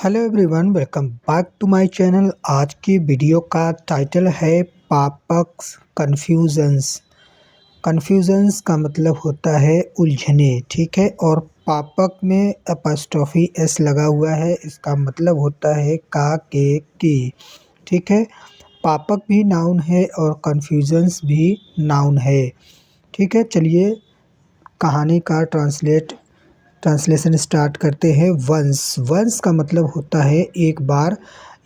Hello everyone, welcome back to my channel. आज की video का टाइटल है पापक्स कन्फ्यूजन्स। कन्फ्यूजन्स का मतलब होता है उलझने, ठीक है। और पापक में अपॉस्ट्रोफी एस लगा हुआ है, इसका मतलब होता है का के की, ठीक है। पापक भी नाउन है और कन्फ्यूजन्स भी नाउन है, ठीक है। चलिए कहानी का ट्रांसलेशन स्टार्ट करते हैं। वंस वंस का मतलब होता है एक बार,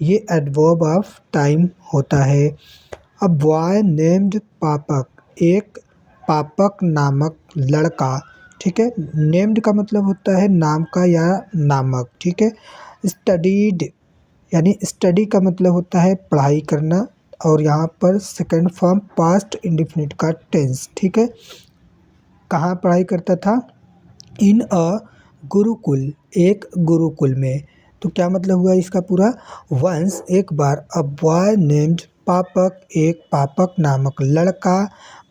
ये एडवर्ब ऑफ टाइम होता है। अ बॉय नेम्ड पापक, एक पापक नामक लड़का, ठीक है। नेम्ड का मतलब होता है नाम का या नामक, ठीक है। स्टडीड यानी स्टडी का मतलब होता है पढ़ाई करना, और यहाँ पर सेकंड फॉर्म पास्ट इंडेफिनिट का टेंस, ठीक है। कहाँ पढ़ाई करता था? इन अ गुरुकुल, एक गुरुकुल में। तो क्या मतलब हुआ इसका पूरा? वंस एक बार, अ बॉय नेम्ड पापक, एक पापक नामक लड़का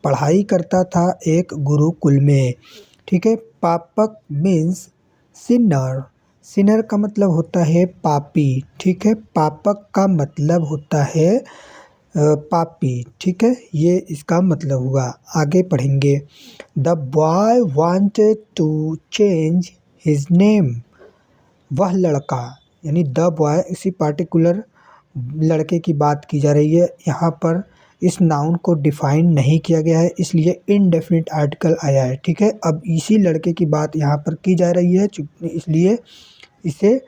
पढ़ाई करता था एक गुरुकुल में, ठीक है। पापक मीन्स सिनर। सिनर का मतलब होता है पापी, ठीक है। पापक का मतलब होता है पापी, ठीक है। ये इसका मतलब हुआ। आगे पढ़ेंगे। The boy wanted to change his name, वह लड़का यानी द बॉय, इसी पार्टिकुलर लड़के की बात की जा रही है। यहाँ पर इस नाउन को डिफाइन नहीं किया गया है, इसलिए इनडेफिनिट आर्टिकल आया है, ठीक है। अब इसी लड़के की बात यहाँ पर की जा रही है, इसलिए इसे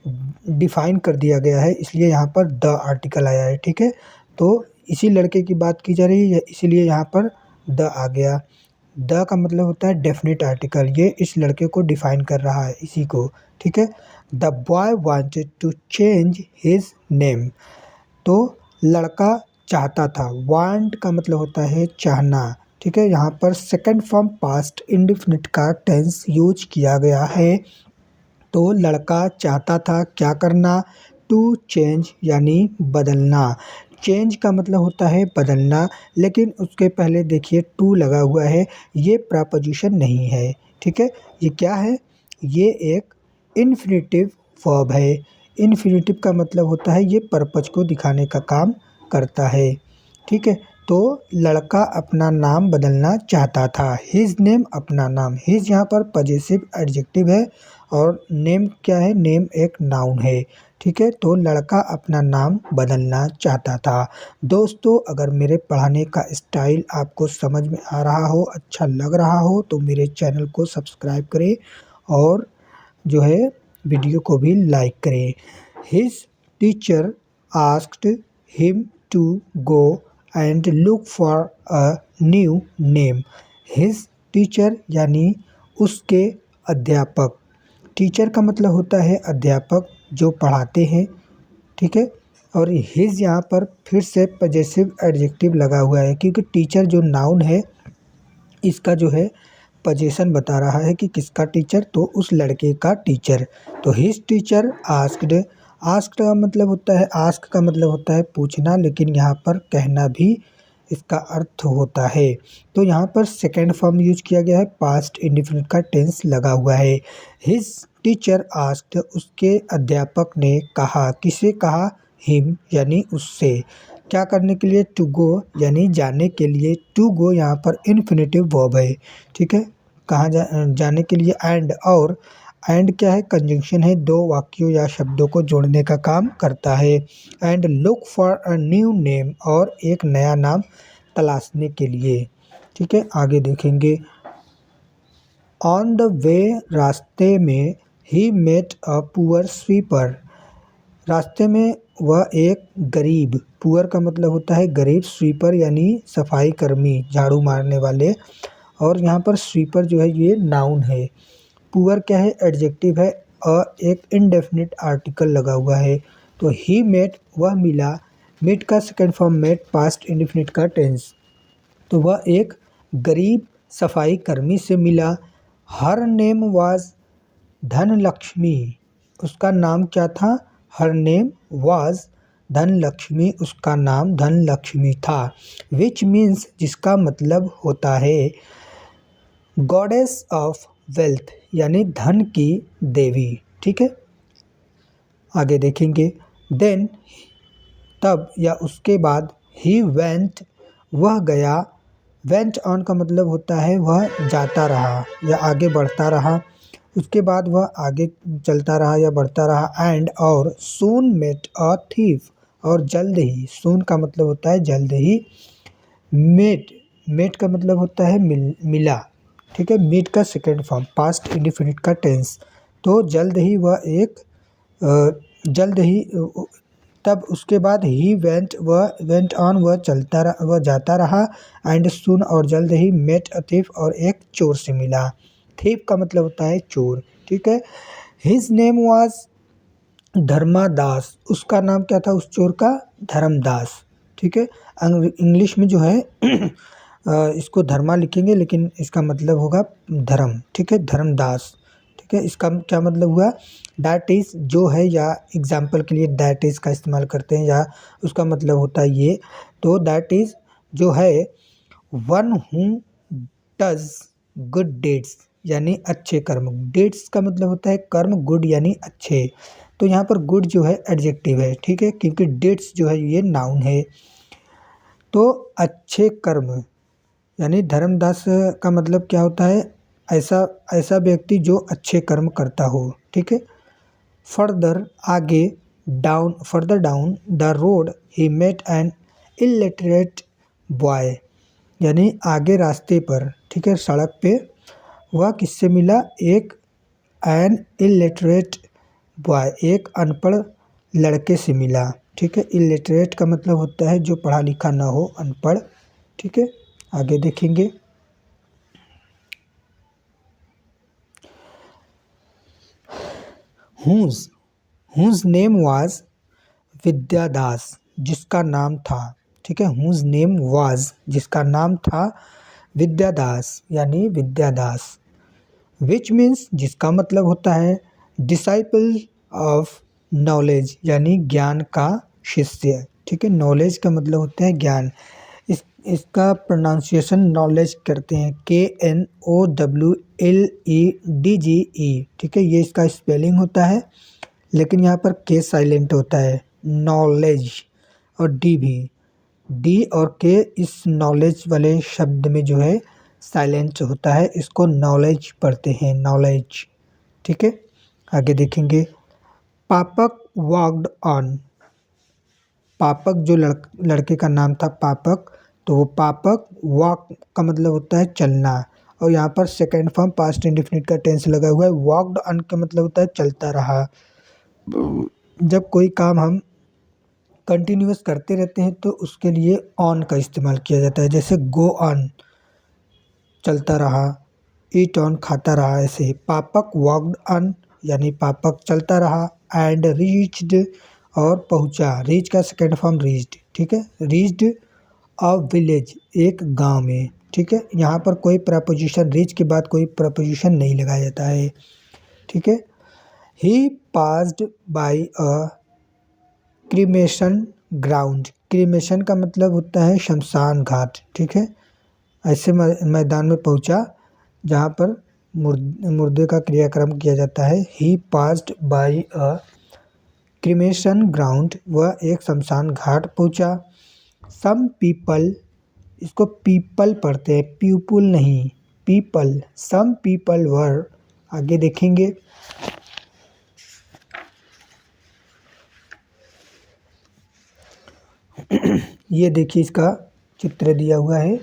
डिफाइन कर दिया गया है, इसलिए यहाँ पर द आर्टिकल आया है, ठीक है। तो इसी लड़के की बात की जा रही है, इसीलिए यहाँ पर द आ गया। द का मतलब होता है डेफिनेट आर्टिकल, ये इस लड़के को डिफाइन कर रहा है, इसी को, ठीक है। The boy wanted to change his name, तो लड़का चाहता था। वांट का मतलब होता है चाहना, ठीक है। यहाँ पर सेकंड फॉर्म पास्ट इंडेफिनिट का टेंस यूज किया गया है। तो लड़का चाहता था क्या करना? टू चेंज यानी बदलना। चेंज का मतलब होता है बदलना, लेकिन उसके पहले देखिए टू लगा हुआ है, ये प्रपोजिशन नहीं है, ठीक है। ये क्या है? ये एक इन्फिनेटिव वर्ब है। इन्फिनेटिव का मतलब होता है ये पर्पज को दिखाने का काम करता है, ठीक है। तो लड़का अपना नाम बदलना चाहता था। हिज नेम, अपना नाम। हिज यहाँ पर पजेसिव एडजेक्टिव है, और नेम क्या है? नेम एक नाउन है, ठीक है। तो लड़का अपना नाम बदलना चाहता था। दोस्तों, अगर मेरे पढ़ाने का स्टाइल आपको समझ में आ रहा हो, अच्छा लग रहा हो, तो मेरे चैनल को सब्सक्राइब करें और जो है वीडियो को भी लाइक करें। His teacher asked him to go and look for a new name. His teacher यानी उसके अध्यापक। टीचर का मतलब होता है अध्यापक जो पढ़ाते हैं, ठीक है। और हिज यहाँ पर फिर से पजेसिव एडजेक्टिव लगा हुआ है, क्योंकि टीचर जो नाउन है इसका जो है पोजीशन बता रहा है कि किसका टीचर? तो उस लड़के का टीचर। तो हिज टीचर आस्क्ड, आस्क्ड का मतलब होता है, आस्क का मतलब होता है पूछना, लेकिन यहाँ पर कहना भी इसका अर्थ होता है। तो यहाँ पर सेकंड फॉर्म यूज किया गया है, पास्ट इंडेफिनिट का टेंस लगा हुआ है। हिज टीचर आस्क्ड, उसके अध्यापक ने कहा। किसे कहा? हिम यानी उससे। क्या करने के लिए? टू गो यानी जाने के लिए। टू गो यहाँ पर इन्फिनेटिव वर्ब है, ठीक है। कहाँ जाने के लिए? एंड, और एंड क्या है? कंजंक्शन है, दो वाक्यों या शब्दों को जोड़ने का काम करता है। And look for a new name, और एक नया नाम तलाशने के लिए, ठीक है। आगे देखेंगे। ऑन द वे, रास्ते में, he met a poor sweeper, रास्ते में वह एक गरीब, पुअर का मतलब होता है गरीब, स्वीपर यानी सफाई कर्मी, झाड़ू मारने वाले। और यहाँ पर स्वीपर जो है ये नाउन है। पुअर क्या है? एडजेक्टिव है। एक इनडेफिनिट आर्टिकल लगा हुआ है। तो ही मेट, वह मिला। मेट का second form met, past indefinite का टेंस। तो वह एक गरीब सफाई कर्मी से मिला। हर नेम वाज धनलक्ष्मी, उसका नाम क्या था? हर नेम वाज धनलक्ष्मी, उसका नाम धनलक्ष्मी था। विच मीन्स, जिसका मतलब होता है गॉडेस ऑफ वेल्थ, यानी धन की देवी, ठीक है। आगे देखेंगे। देन तब या उसके बाद, ही वेंट वह गया, वेंट ऑन का मतलब होता है वह जाता रहा या आगे बढ़ता रहा, उसके बाद वह आगे चलता रहा या बढ़ता रहा। एंड और सून मेट अ थीफ, और जल्द ही, सून का मतलब होता है जल्द ही, मेट, मेट का मतलब होता है मिला, ठीक है। मीट का सेकेंड फॉर्म, पास्ट इंडिफिनिट का टेंस। तो जल्द ही वह एक जल्द ही तब उसके बाद ही वेंट, वह वेंट ऑन वह चलता रहा, वह जाता रहा। एंड सुन और जल्द ही, मेट अ थीफ और एक चोर से मिला। थीफ का मतलब होता है चोर, ठीक है। हिज नेम वाज धर्मादास, उसका नाम क्या था उस चोर का? धर्मदास, ठीक है। इंग्लिश में जो है इसको धर्मा लिखेंगे लेकिन इसका मतलब होगा धर्म, ठीक है, धर्मदास, ठीक है। इसका क्या मतलब हुआ? दैट इज़ जो है, या एग्जाम्पल के लिए दैट इज़ का इस्तेमाल करते हैं, या उसका मतलब होता है ये। तो दैट इज़ जो है, one who does good deeds, यानी अच्छे कर्म। डीड्स का मतलब होता है कर्म, गुड यानी अच्छे। तो यहाँ पर गुड जो है एडजेक्टिव है, ठीक है, क्योंकि डीड्स जो है ये नाउन है। तो अच्छे कर्म, यानी धर्मदास का मतलब क्या होता है? ऐसा ऐसा व्यक्ति जो अच्छे कर्म करता हो, ठीक है। फर्दर आगे, down, further down the road he met an illiterate boy, यानी आगे रास्ते पर, ठीक है, सड़क पे वह किससे मिला? एक एन इलिटरेट बॉय, एक अनपढ़ लड़के से मिला, ठीक है। इलिटरेट का मतलब होता है जो पढ़ा लिखा ना हो, अनपढ़, ठीक है। आगे देखेंगे। हुज हुज नेम वाज विद्यादास, जिसका नाम था, ठीक है। हुज नेम वाज, जिसका नाम था विद्यादास, यानी विद्यादास। विच मीन्स, जिसका मतलब होता है डिसाइपल ऑफ नॉलेज, यानी ज्ञान का शिष्य, ठीक है। नॉलेज का मतलब होता है ज्ञान। इसका प्रोनाउंसिएशन नॉलेज करते हैं, KNOWLEDGE, ठीक है। ये इसका स्पेलिंग होता है, लेकिन यहाँ पर के साइलेंट होता है, नॉलेज, और डी भी, डी और के इस नॉलेज वाले शब्द में जो है साइलेंट होता है, इसको नॉलेज पढ़ते हैं, नॉलेज, ठीक है। आगे देखेंगे। पापक वॉकड ऑन, पापक जो लड़के का नाम था पापक, तो वो पापक, वॉक का मतलब होता है चलना, और यहाँ पर सेकेंड फॉर्म पास्ट इंडेफिनिट का टेंस लगा हुआ है। वॉकड ऑन का मतलब होता है चलता रहा। जब कोई काम हम कंटिन्यूअस करते रहते हैं तो उसके लिए ऑन का इस्तेमाल किया जाता है, जैसे गो ऑन, चलता रहा, ईट ऑन, खाता रहा। ऐसे पापक वॉकड ऑन, यानी पापक चलता रहा। एंड रीच्ड, और पहुंचा, रीच का सेकेंड फॉर्म रीच्ड, ठीक है। रीच्ड अ विलेज, एक गांव में, ठीक है। यहाँ पर कोई प्रपोजिशन, रीच के बाद कोई प्रपोजिशन नहीं लगाया जाता है, ठीक है। He passed by a cremation ground, cremation का मतलब होता है शमशान घाट, ठीक है। ऐसे मैदान में पहुंचा जहाँ पर मुर्दे का क्रियाक्रम किया जाता है। He passed by a cremation ground, वह एक शमशान घाट पहुंचा। सम पीपल, इसको पीपल पढ़ते हैं, पीपल नहीं, पीपल। सम पीपल वर, आगे देखेंगे। ये देखिए इसका चित्र दिया हुआ है,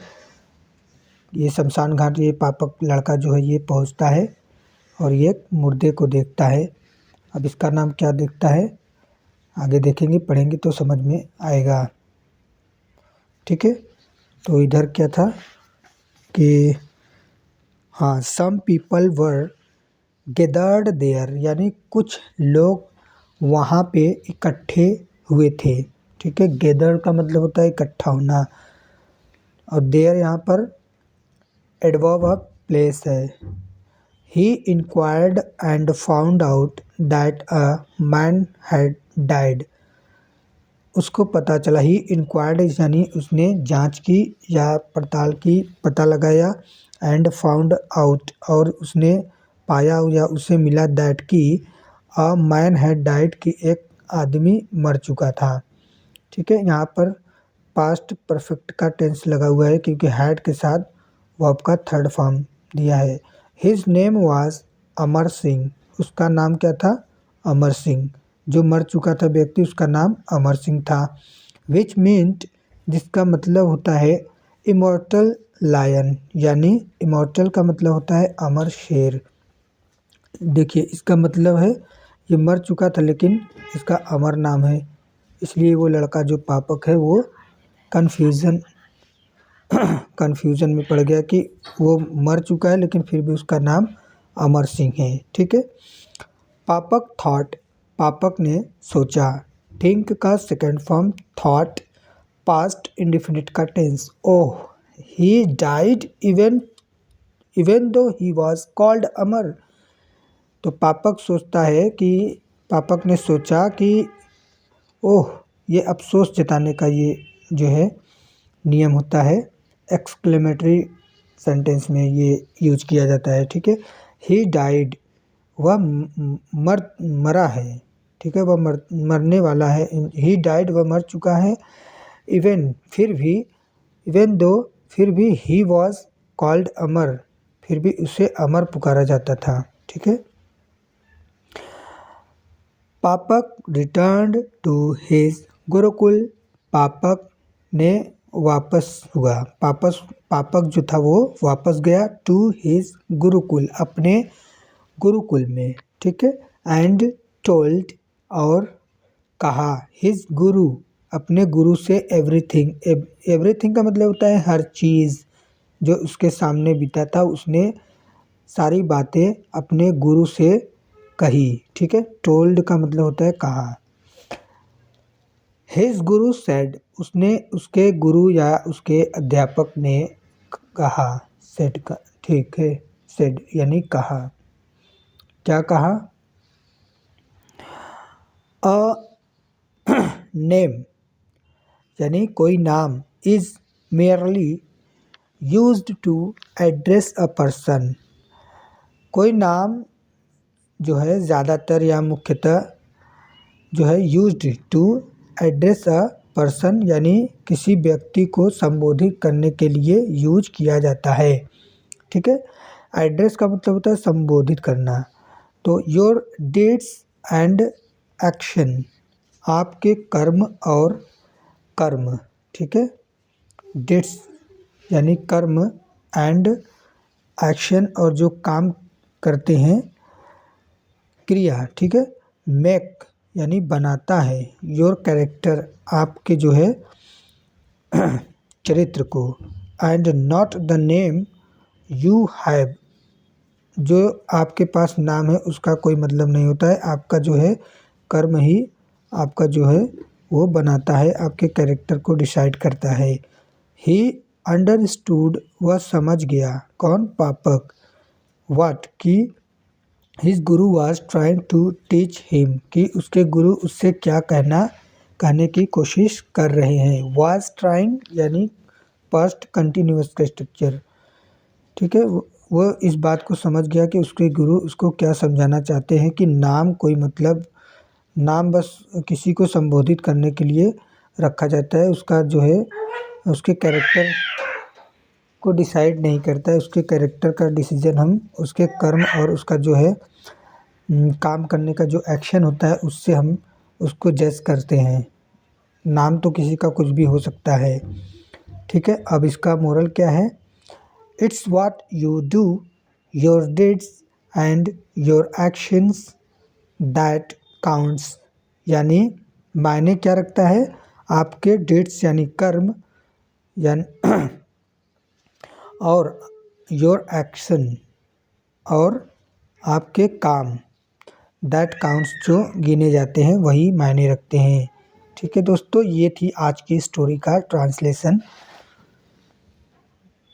ये शमशान घाट, ये पापक लड़का जो है ये पहुंचता है और ये मुर्दे को देखता है। अब इसका नाम क्या देखता है, आगे देखेंगे, पढ़ेंगे तो समझ में आएगा, ठीक है। तो इधर क्या था कि हाँ, some people were gathered there, यानी कुछ लोग वहाँ पे इकट्ठे हुए थे, ठीक है। गैदर का मतलब होता है इकट्ठा होना, और देयर यहाँ पर एडवर्ब ऑफ प्लेस है। He inquired and found out that a man had died, उसको पता चला, ही इंक्वायर्ड यानी उसने जांच की या पड़ताल की, पता लगाया। एंड फाउंड आउट, और उसने पाया या उसे मिला, दैट की अ मैन हैड डाइड कि एक आदमी मर चुका था। ठीक है, यहाँ पर पास्ट परफेक्ट का टेंस लगा हुआ है क्योंकि हैड के साथ वर्ब का थर्ड फॉर्म दिया है। His name was Amar Singh, उसका नाम क्या था? अमर सिंह। जो मर चुका था व्यक्ति उसका नाम अमर सिंह था। विच मीन्ट, जिसका मतलब होता है इमॉर्टल लायन, यानी इमॉर्टल का मतलब होता है अमर शेर। देखिए इसका मतलब है ये मर चुका था लेकिन इसका अमर नाम है, इसलिए वो लड़का जो पापक है वो कन्फ्यूज़न कन्फ्यूज़न में पड़ गया कि वो मर चुका है लेकिन फिर भी उसका नाम अमर सिंह है। ठीक है, पापक थॉट, पापक ने सोचा। थिंक का second form thought, past indefinite का tense. Oh he died even even though he was called अमर। तो पापक सोचता है कि पापक ने सोचा कि ओह, ये अफसोस जताने का ये जो है नियम होता है, एक्सक्लेमेटरी सेंटेंस में ये यूज किया जाता है। ठीक है, ही डाइड, वह मरा है। ठीक है, वह मरने वाला है। ही डाइड, वह मर चुका है। इवन, फिर भी, इवन दो, फिर भी, ही वॉज कॉल्ड अमर, फिर भी उसे अमर पुकारा जाता था। ठीक है, पापक रिटर्न्ड टू हिज गुरुकुल, पापक ने वापस हुआ, पापक जो था वो वापस गया टू हिज गुरुकुल, अपने गुरुकुल में। ठीक है, एंड टोल्ड, और कहा, हिज गुरु, अपने गुरु से एवरीथिंग। एवरीथिंग का मतलब होता है हर चीज़, जो उसके सामने बीता था उसने सारी बातें अपने गुरु से कही। ठीक है, टोल्ड का मतलब होता है कहा। हिज गुरु सेड, उसने, उसके गुरु या उसके अध्यापक ने कहा। सेड का, ठीक है, सेड यानी कहा। क्या कहा? अ नेम यानी कोई नाम, is merely used to address a person. कोई नाम जो है ज़्यादातर या मुख्यतः जो है used to address a person, यानी किसी व्यक्ति को संबोधित करने के लिए यूज किया जाता है। ठीक है, एड्रेस का मतलब होता है संबोधित करना। तो योर डीड्स एंड एक्शन, आपके कर्म और कर्म। ठीक है, डीड्स यानी कर्म, एंड एक्शन और जो काम करते हैं क्रिया। ठीक है, मेक यानी बनाता है, योर कैरेक्टर, आपके जो है चरित्र को, and not the name you have, जो आपके पास नाम है उसका कोई मतलब नहीं होता है, आपका जो है कर्म ही आपका जो है वो बनाता है, आपके कैरेक्टर को डिसाइड करता है। ही अंडरस्टूड, वह समझ गया। कौन? पापक। व्हाट, कि his guru was trying to teach him, कि उसके गुरु उससे क्या कहने की कोशिश कर रहे हैं। वाज ट्राइंग यानी पास्ट कंटिन्यूअस का स्ट्रक्चर। ठीक है, वो इस बात को समझ गया कि उसके गुरु उसको क्या समझाना चाहते हैं कि नाम कोई मतलब, नाम बस किसी को संबोधित करने के लिए रखा जाता है, उसका जो है उसके कैरेक्टर को डिसाइड नहीं करता है। उसके कैरेक्टर का डिसीजन हम उसके कर्म और उसका जो है काम करने का जो एक्शन होता है उससे हम उसको जज करते हैं। नाम तो किसी का कुछ भी हो सकता है। ठीक है, अब इसका मोरल क्या है? It's what you do, your deeds and your actions that counts, यानी मायने क्या रखता है? आपके डीड्स यानी कर्म, यानी और योर एक्शन और आपके काम, दैट काउंट्स जो गिने जाते हैं वही मायने रखते हैं। ठीक है दोस्तों, ये थी आज की स्टोरी का ट्रांसलेशन।